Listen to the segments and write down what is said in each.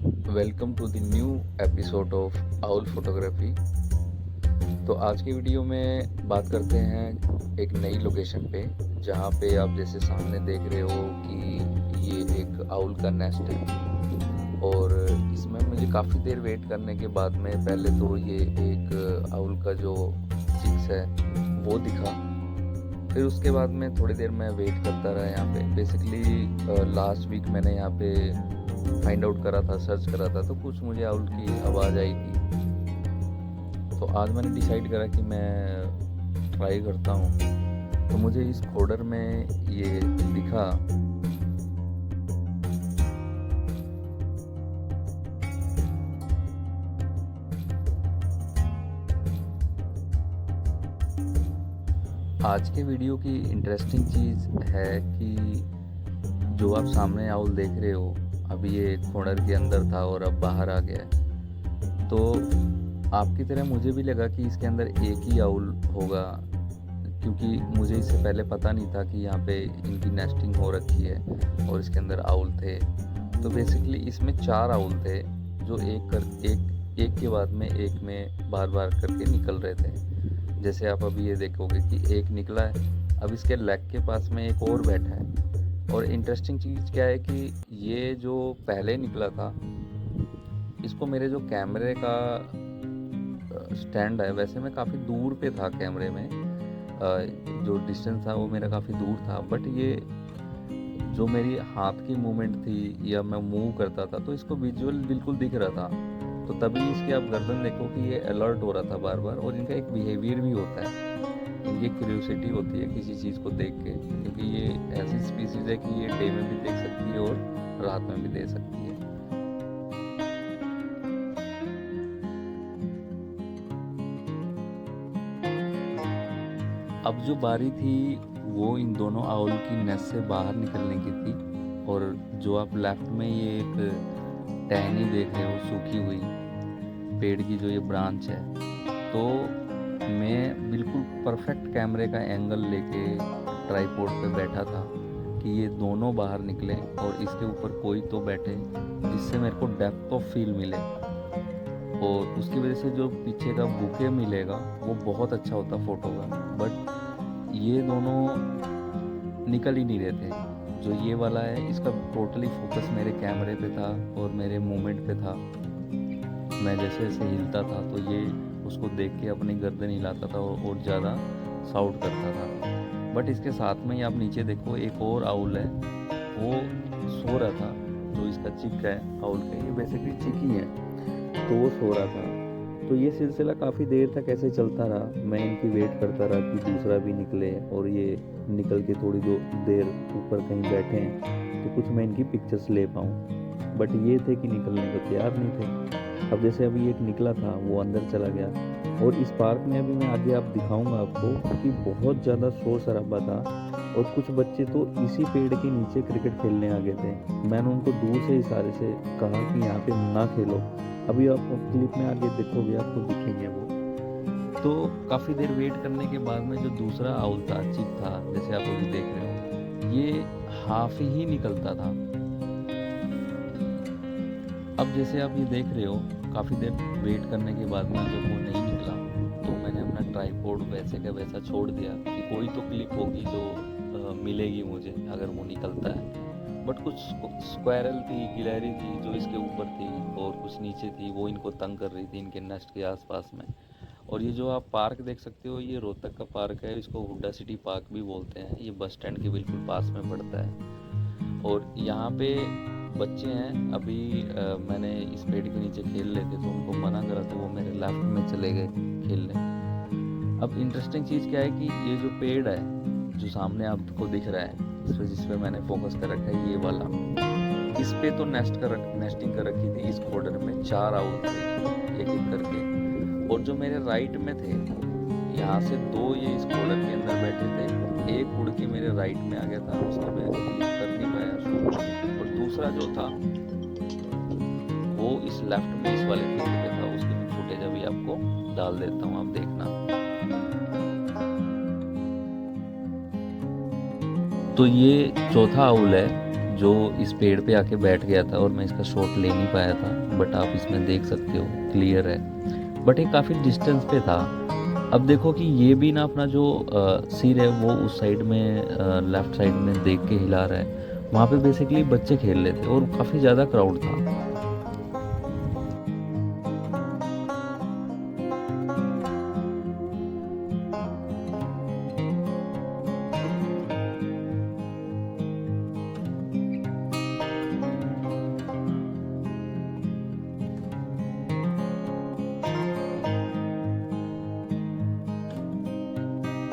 Welcome to the new episode of owl photography. तो आज की वीडियो में बात करते हैं एक नई लोकेशन पे, जहाँ पे आप जैसे सामने देख रहे हो कि ये एक आउल का नेस्ट है। और इसमें मुझे काफ़ी देर वेट करने के बाद में पहले तो ये एक आउल का जो चिक्स है वो दिखा। फिर उसके बाद में थोड़ी देर मैं वेट करता रहा यहाँ पे। बेसिकली लास्ट वीक मैंने यहाँ पे फाइंड आउट करा था, सर्च करा था, तो कुछ मुझे आउल की आवाज़ आई थी। तो आज मैंने डिसाइड करा कि मैं ट्राई करता हूँ। तो मुझे इस फोल्डर में ये दिखा। आज के वीडियो की इंटरेस्टिंग चीज़ है कि जो आप सामने आउल देख रहे हो, अभी ये फोल्डर के अंदर था और अब बाहर आ गया है। तो आपकी तरह मुझे भी लगा कि इसके अंदर एक ही आउल होगा, क्योंकि मुझे इससे पहले पता नहीं था कि यहाँ पे इनकी नेस्टिंग हो रखी है और इसके अंदर आउल थे। तो बेसिकली इसमें 4 आउल थे जो एक के बाद में एक में बार बार करके निकल रहे थे। जैसे आप अभी ये देखोगे कि एक निकला है, अब इसके लेग के पास में एक और बैठा है। और इंटरेस्टिंग चीज़ क्या है कि ये जो पहले निकला था, इसको मेरे जो कैमरे का स्टैंड है, वैसे मैं काफ़ी दूर पे था कैमरे में, जो डिस्टेंस था वो मेरा काफ़ी दूर था, बट ये जो मेरी हाथ की मूवमेंट थी या मैं मूव करता था तो इसको विजुअल बिल्कुल दिख रहा था। तो तभी इसकी आप गर्दन देखो कि ये अलर्ट हो रहा था बार बार। और इनका एक बिहेवियर भी होता है, इनकी क्यूरियोसिटी होती है किसी चीज़ को देख के, क्योंकि ये ऐसी स्पीसीज़ है कि ये डे में भी देख सकती है और रात में भी देख सकती है। अब जो बारी थी वो इन दोनों आउल की नेस्ट से बाहर निकलने की थी। और जो आप लेफ्ट में ये एक टहनी देख रहे हो सूखी हुई पेड़ की, जो ये ब्रांच है, तो मैं बिल्कुल परफेक्ट कैमरे का एंगल लेके ट्राईपोड पे बैठा था कि ये दोनों बाहर निकले और इसके ऊपर कोई तो बैठे, जिससे मेरे को डेप्थ ऑफ फील मिले। और उसकी वजह से जो पीछे का बुके मिलेगा वो बहुत अच्छा होता फ़ोटो का। बट ये दोनों निकल ही नहीं रहे थे। जो ये वाला है, इसका टोटली फोकस मेरे कैमरे पे था और मेरे मूवमेंट पे था। मैं जैसे जैसे हिलता था तो ये उसको देख के अपनी गर्दन हिलाता था और ज़्यादा साउट करता था। बट इसके साथ में ही आप नीचे देखो, एक और आउल है, वो सो रहा था। जो इसका चिक है आउल का, ये बेसिकली चिक ही है, तो वो सो रहा था। तो ये सिलसिला काफ़ी देर तक ऐसे चलता रहा। मैं इनकी वेट करता रहा कि दूसरा भी निकले और ये निकल के थोड़ी देर ऊपर कहीं बैठे हैं तो कुछ मैं इनकी पिक्चर्स ले पाऊँ। बट ये थे कि निकलने को तैयार नहीं थे। अब जैसे अभी एक निकला था वो अंदर चला गया। और इस पार्क में अभी मैं आगे आप दिखाऊंगा आपको कि बहुत ज़्यादा शोर शराबा था। और कुछ बच्चे तो इसी पेड़ के नीचे क्रिकेट खेलने आ गए थे। मैंने उनको दूर से इशारे से कहा कि यहाँ पे ना खेलो। अभी आप क्लिप में आगे देखोगे आपको दिखेंगे वो। तो काफ़ी देर वेट करने के बाद में जो दूसरा आउल था, चिक था, जैसे आप अभी देख रहे हो, ये हाफ ही निकलता था। अब जैसे आप ये देख रहे हो, काफ़ी देर वेट करने के बाद में जब वो नहीं निकला तो मैंने अपना ट्राईपोड वैसे का वैसा छोड़ दिया कि कोई तो क्लिप होगी जो मिलेगी मुझे अगर वो निकलता है। बट कुछ स्क्वायरल थी, गिलहरी थी जो इसके ऊपर थी और कुछ नीचे थी, वो इनको तंग कर रही थी इनके नेस्ट के आसपास में। और ये जो आप पार्क देख सकते हो, ये रोहतक का पार्क है, इसको हुड्डा सिटी पार्क भी बोलते हैं। ये बस स्टैंड के बिल्कुल पास में पड़ता है। और यहाँ पे बच्चे हैं। अभी मैंने इस पेड़ के नीचे खेल रहे थे तो उनको मना करा तो वो मेरे लेफ्ट में चले गए खेलने। अब इंटरेस्टिंग चीज़ क्या है कि ये जो पेड़ है जो सामने आपको दिख रहा है, जिस पे मैंने फोकस कर रखा है, ये वाला, इस पे तो नेस्टिंग कर रखी थी। इस कॉर्डर में 4 आउल थे एक एक करके। और जो मेरे राइट में थे, यहाँ से 2 ये इस कॉर्डर के अंदर बैठे थे। एक उड़ के मेरे राइट में आ गया था, उसका मैं क्लिक कर नहीं पाया। और दूसरा जो था वो इस लेफ्ट में इस वाले फील्ड पे था। उसकी मैं फुटेज अभी आपको डाल देता हूँ, आप देखना। तो ये चौथा आउल है जो इस पेड़ पे आके बैठ गया था और मैं इसका शॉट ले नहीं पाया था, बट आप इसमें देख सकते हो क्लियर है, बट ये काफ़ी डिस्टेंस पे था। अब देखो कि ये भी ना अपना जो सिर है वो उस साइड में लेफ्ट साइड में देख के हिला रहा है। वहाँ पे बेसिकली बच्चे खेल रहे थे और काफ़ी ज़्यादा क्राउड था।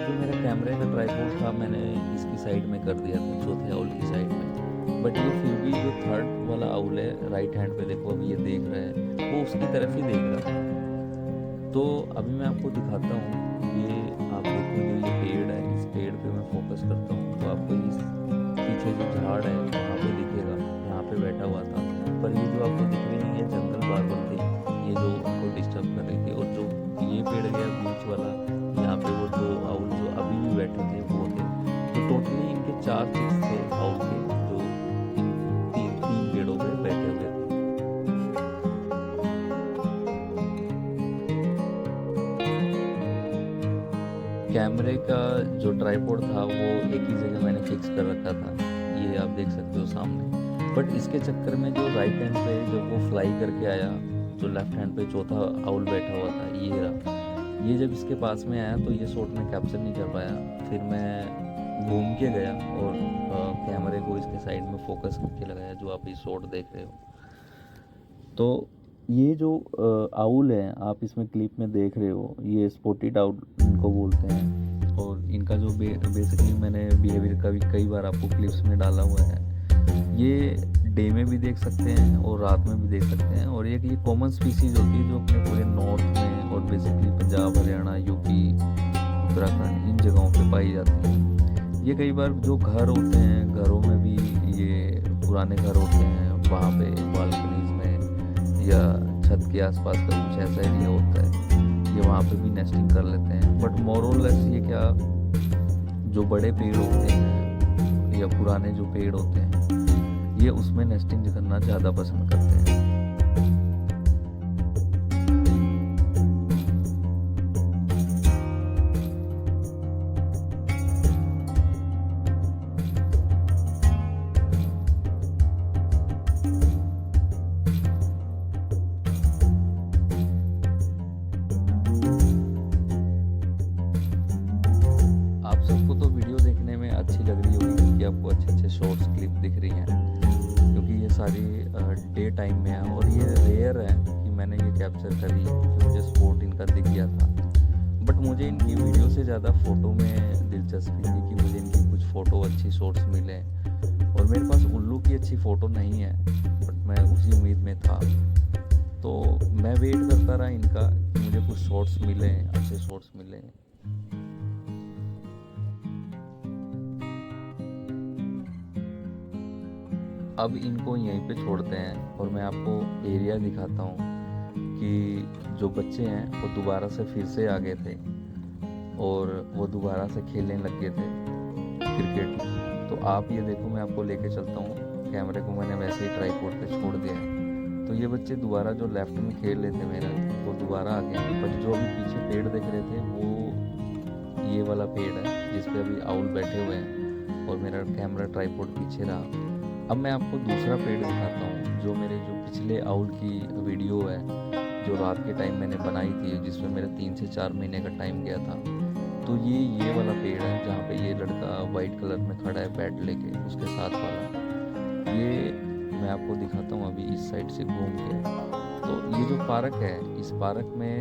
जो मेरा कैमरे का ट्राइपॉड था मैंने इसकी साइड में कर दिया था, चौथे आउल की साइड में, बट ये फिर भी जो थर्ड वाला आउल है राइट हैंड पे देखो अभी ये देख रहा है, वो उसकी तरफ ही देख रहा है। तो अभी मैं आपको दिखाता हूँ, ये आप देखो जो ये पेड़ है, इस पेड़ पे मैं फोकस करता हूँ तो आपको इस पीछे जो झाड़ है वहाँ पे दिखेगा, यहाँ पे बैठा हुआ था। पर ये जो आपको दिख रही है ये जंगल बार्बर थी, ये जो उनको डिस्टर्ब कर रही थी। और जो ये पेड़ गया बीच वाला, यहाँ पे वो दो आउल जो अभी भी बैठे थे वो थे। तो टोटली इनके 4 चीज थे आउल के, जो इन तीन पेड़ों पे बैठे हुए थे। कैमरे का जो ट्राइपॉड था वो एक ही जगह मैंने फिक्स कर रखा था, ये आप देख सकते हो सामने। बट इसके चक्कर में जो राइट हैंड पे जब वो फ्लाई करके आया, जो लेफ्ट हैंड पे चौथा आउल बैठा हुआ था ये रहा, ये जब इसके पास में आया तो ये शॉट में कैप्चर नहीं कर पाया। फिर मैं घूम के गया और कैमरे को इसके साइड में फोकस करके लगाया, जो आप ये शॉट देख रहे हो। तो ये जो आउल है आप इसमें क्लिप में देख रहे हो, ये स्पॉटेड आउल इनको बोलते हैं। और इनका जो बेसिकली मैंने बिहेवियर का भी कई बार आपको क्लिप्स में डाला हुआ है। ये डे में भी देख सकते हैं और रात में भी देख सकते हैं। और एक ये कॉमन स्पीसीज होती है जो अपने पूरे नॉर्थ में और बेसिकली पंजाब, हरियाणा, यूपी, उत्तराखंड इन जगहों पे पाई जाती है। ये कई बार जो घर होते हैं, घरों में भी ये पुराने घर होते हैं, वहाँ पे बालकनीज में या छत के आसपास का कुछ ऐसा एरिया होता है, ये वहाँ पे भी नेस्टिंग कर लेते हैं। बट मोर और लेस ये क्या, जो बड़े पेड़ होते हैं या पुराने जो पेड़ होते हैं, ये उसमें नेस्टिंग करना ज़्यादा पसंद करते हैं। आप सबको तो वीडियो देखने में अच्छी लग रही होगी क्योंकि आपको अच्छे अच्छे शॉर्ट्स क्लिप दिख रही हैं, क्योंकि ये सारी डे टाइम में है। और ये रेयर है कि मैंने ये कैप्चर करी कि मुझे स्पॉट इनका दिख गया था। बट मुझे इनकी वीडियो से ज़्यादा फ़ोटो में दिलचस्पी थी कि मुझे इनकी कुछ फ़ोटो अच्छी शॉर्ट्स मिले। और मेरे पास उल्लू की अच्छी फ़ोटो नहीं है, बट मैं उसी उम्मीद में था। तो मैं वेट करता रहा इनका कि मुझे कुछ शॉर्ट्स मिले, अच्छे शॉर्ट्स मिले। अब इनको यहीं पे छोड़ते हैं और मैं आपको एरिया दिखाता हूँ कि जो बच्चे हैं वो दोबारा से फिर से आ गए थे और वो दोबारा से खेलने लग गए थे क्रिकेट। तो आप ये देखो, मैं आपको लेके चलता हूँ, कैमरे को मैंने वैसे ही ट्राइपॉड पे छोड़ दिया है। तो ये बच्चे दोबारा जो लेफ्ट में खेल रहे थे मेरा, वो दोबारा आ गए। बट जो अभी पीछे पेड़ दिख रहे थे वो ये वाला पेड़ है जिस पे अभी आउल बैठे हुए हैं और मेरा कैमरा ट्राइपॉड पीछे रहा। अब मैं आपको दूसरा पेड़ दिखाता हूँ, जो मेरे जो पिछले आउल की वीडियो है जो रात के टाइम मैंने बनाई थी, जिसमें मेरा 3 से 4 महीने का टाइम गया था। तो ये वाला पेड़ है जहाँ पे ये लड़का वाइट कलर में खड़ा है बैट लेके, उसके साथ वाला। ये मैं आपको दिखाता हूँ अभी इस साइड से घूम के। तो ये जो पार्क है, इस पार्क में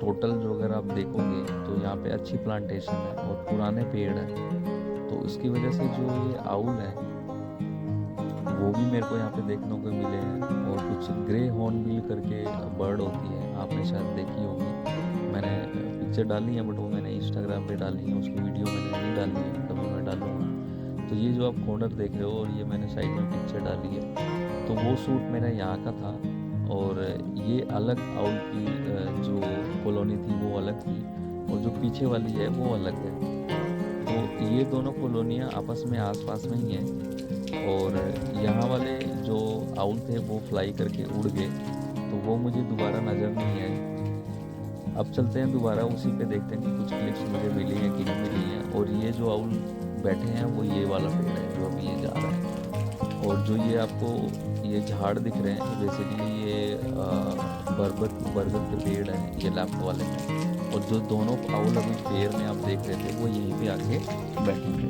टोटल जो अगर आप देखोगे तो यहाँ पे अच्छी प्लांटेशन है और पुराने पेड़ है। तो इसकी वजह से जो ये आउल है वो भी मेरे को यहाँ पे देखने को मिले हैं। और कुछ ग्रे हॉर्नबिल करके बर्ड होती है, आपने शायद देखी होगी। मैंने पिक्चर डाली है बट वो मैंने इंस्टाग्राम पे डाली है, उसकी वीडियो मैंने नहीं डाली है, कभी मैं डालूँगा। तो ये जो आप कॉर्नर देख रहे हो और ये मैंने साइड में पिक्चर डाली है, तो वो शूट मेरा यहाँ का था। और ये अलग आउल की जो कॉलोनी थी वो अलग थी और जो पीछे वाली है वो अलग है। तो ये दोनों कॉलोनियाँ आपस में आसपास में ही हैं और यहाँ वाले जो आउल थे वो फ्लाई करके उड़ गए, तो वो मुझे दोबारा नज़र नहीं आए। अब चलते हैं दोबारा उसी पे, देखते हैं कि कुछ क्लिप्स मुझे मिली हैं कि नहीं मिली हैं। और ये जो आउल बैठे हैं वो ये वाला पेड़ है जो अभी ये जा रहा है, और जो ये आपको ये झाड़ दिख रहे हैं बेसिकली ये बरगद के पेड़ हैं, ये लेफ्ट वाले हैं। और जो दोनों आउल अभी पेड़ में आप देख रहे थे वो यहीं पे आके बैठे थे।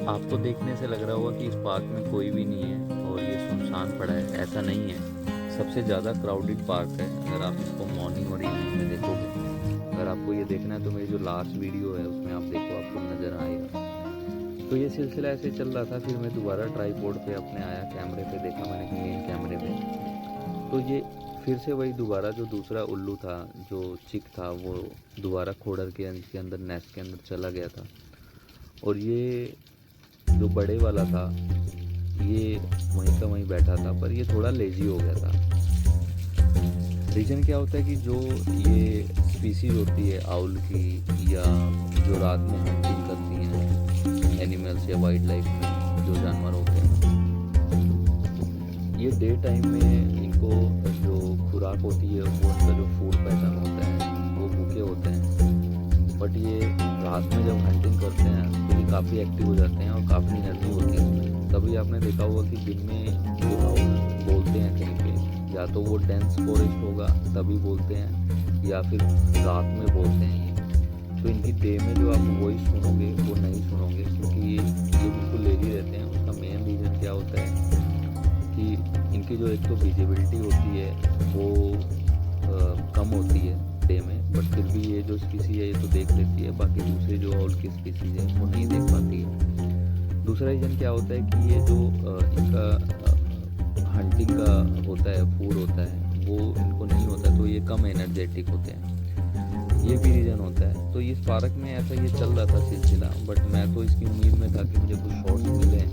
आपको देखने से लग रहा होगा कि इस पार्क में कोई भी नहीं है और ये सुनसान पड़ा है, ऐसा नहीं है। सबसे ज़्यादा क्राउडेड पार्क है अगर आप इसको मॉर्निंग और इवनिंग में देखोगे। अगर आपको ये देखना है तो मेरी जो लास्ट वीडियो है उसमें आप देखो, आपको नज़र आएगा। तो ये सिलसिला ऐसे चल रहा था, फिर मैं दोबारा ट्राईपोड पे अपने आया, कैमरे पे देखा मैंने कि मेन कैमरे में, तो ये फिर से वही दोबारा जो दूसरा उल्लू था, जो चिक था, वो दोबारा खोड़र के अंदर नेस्ट के अंदर चला गया था। और ये जो बड़े वाला था ये वहीं का वहीं बैठा था, पर ये थोड़ा लेजी हो गया था। रीज़न क्या होता है कि जो ये स्पीसीज होती है आउल की, या जो रात में हंटिंग करती हैं एनिमल्स या वाइल्ड लाइफ में जो जानवर होते हैं, ये डे टाइम में इनको जो खुराक होती है वो उनका जो फूड पैटर्न होता है वो भूखे होते हैं। बट ये रात में जब हंटिंग करते हैं तो ये काफ़ी एक्टिव हो जाते हैं और काफ़ी एनर्जी होती है उसमें। तभी आपने देखा होगा कि दिन में जो आउल बोलते हैं कहीं पे, या तो वो डेंस फॉरेस्ट होगा तभी बोलते हैं, या फिर रात में बोलते हैं। तो इनकी डे में जो आप वॉइस सुनोगे वो नहीं सुनोगे, क्योंकि ये बिल्कुल लेजी रहते हैं। उसका मेन रीज़न क्या होता है कि इनकी जो एक तो विजिबिलिटी होती है वो कम होती है डे में, बट फिर भी ये जो स्पीसी है ये तो देख लेती है, बाकी दूसरे जो और की स्पीसीज है वो नहीं देख पाती है। दूसरा रीज़न क्या होता है कि ये जो इनका हंटिंग का होता है, फूड होता है, वो इनको नहीं होता, तो ये कम एनर्जेटिक होते हैं, ये भी रीज़न होता है। तो इस पार्क में ऐसा ये चल रहा था सिलसिला, बट मैं तो इसकी उम्मीद में था कि मुझे कुछ शॉट्स मिले।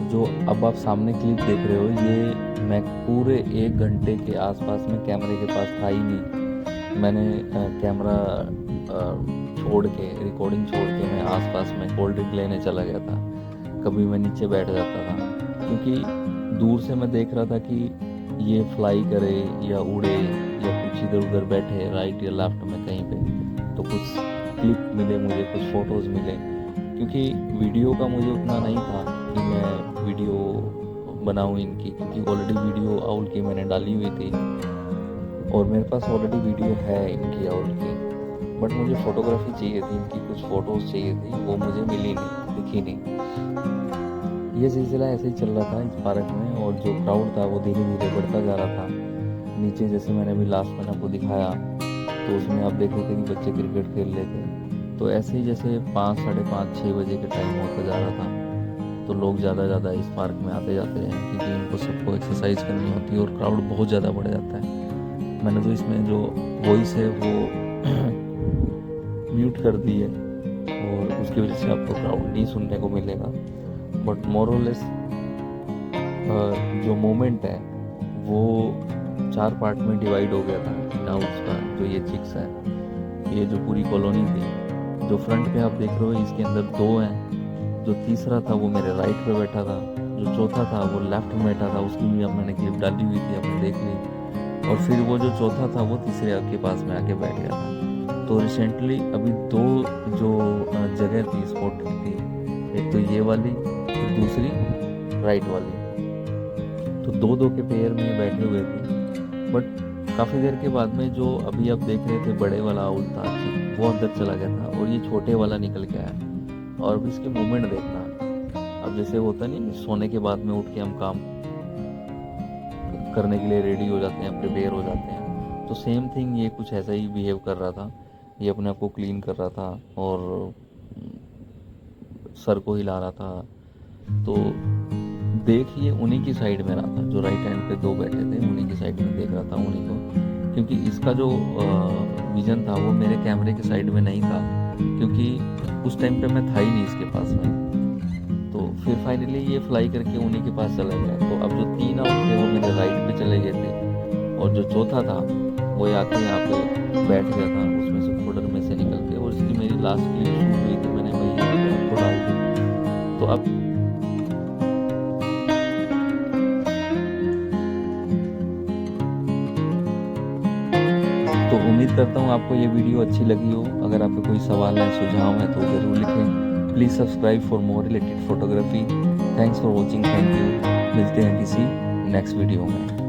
जो अब आप सामने क्लिप देख रहे हो, ये मैं पूरे 1 घंटे के आसपास में कैमरे के पास था ही नहीं। मैंने कैमरा छोड़ के, रिकॉर्डिंग छोड़ के मैं आसपास में कोल्ड ड्रिंक लेने चला गया था। कभी मैं नीचे बैठ जाता था, क्योंकि दूर से मैं देख रहा था कि ये फ्लाई करे या उड़े या कुछ इधर उधर बैठे राइट या लेफ्ट में कहीं पे, तो कुछ क्लिप मिले मुझे, कुछ फ़ोटोज़ मिले। क्योंकि वीडियो का मुझे उतना नहीं था कि मैं वीडियो बनाऊँ इनकी, क्योंकि ऑलरेडी वीडियो आउल की मैंने डाली हुई थी और मेरे पास ऑलरेडी वीडियो है इनकी आउल की। बट मुझे फ़ोटोग्राफी चाहिए थी, इनकी कुछ फ़ोटोज़ चाहिए थी, वो मुझे मिली नहीं, दिखी नहीं। ये सिलसिला ऐसे ही चल रहा था इस पार्क में, और जो क्राउड था वो धीरे धीरे बढ़ता जा रहा था। नीचे जैसे मैंने अभी लास्ट में आपको दिखाया, तो उसमें आप देख रहे थे कि बच्चे क्रिकेट खेल रहे थे। तो ऐसे ही जैसे 5, साढ़े 5, 6 बजे के टाइम होता जा रहा था, तो लोग ज़्यादा इस पार्क में आते जाते हैं, क्योंकि इनको सबको एक्सरसाइज करनी होती है और क्राउड बहुत ज़्यादा बढ़ जाता है। मैंने तो इसमें जो वॉइस है वो म्यूट कर दी है, और उसकी वजह से आपको क्राउड नहीं सुनने को मिलेगा। बट मोरलेस जो मोमेंट है वो 4 पार्ट में डिवाइड हो गया था इन आउल्स का। जो ये चिक्स है, ये जो पूरी कॉलोनी थी, जो फ्रंट पे आप देख रहे हो इसके अंदर 2 हैं। जो तीसरा था वो मेरे राइट पे बैठा था, जो चौथा था वो लेफ्ट में बैठा था, उसकी भी अब मैंने क्लिप डाली हुई थी, आपने देख ली। और फिर वो जो चौथा था वो तीसरे आपके पास में आके बैठ गया था। तो रिसेंटली अभी 2 जो जगह थी, स्पॉट थी, एक तो ये वाली, फिर दूसरी राइट वाली, तो 2-2 के पेयर में बैठे हुए थे। बट काफ़ी देर के बाद में जो अभी आप देख रहे थे बड़े वाला आउल था, वो अंदर चला गया था और ये छोटे वाला निकल के आया। और अब इसकी मूवमेंट देखना, अब जैसे होता नहीं सोने के बाद में उठ के हम काम करने के लिए रेडी हो जाते हैं, प्रिपेयर हो जाते हैं, तो सेम थिंग ये कुछ ऐसा ही बिहेव कर रहा था। ये अपने आप को क्लीन कर रहा था और सर को हिला रहा था। तो देखिए उन्हीं की साइड में रहा था, जो राइट हैंड पे दो बैठे थे उन्हीं की साइड में देख रहा था उन्हीं को, क्योंकि इसका जो विजन था वो मेरे कैमरे के साइड में नहीं था, क्योंकि उस टाइम पे मैं था ही नहीं इसके पास में। तो फिर फाइनली ये फ्लाई करके उन्हीं के पास चला गया। तो अब जो 3 आउट थे वो मेरे राइट पे चले गए थे और जो चौथा था वो आके यहाँ पे बैठ गया था उसमें से बॉर्डर में से निकल के, और इसकी मेरी लास्ट क्लिप शूट हुई थी, मैंने वही यहाँ पे आपको डाल दी। तो अब तो उम्मीद करता हूँ आपको ये वीडियो अच्छी लगी हो। अगर आपके कोई सवाल है, सुझाव है तो ज़रूर लिखें। Please subscribe for more related photography. Thanks for watching, thank you. मिलते हैं किसी नेक्स्ट वीडियो में।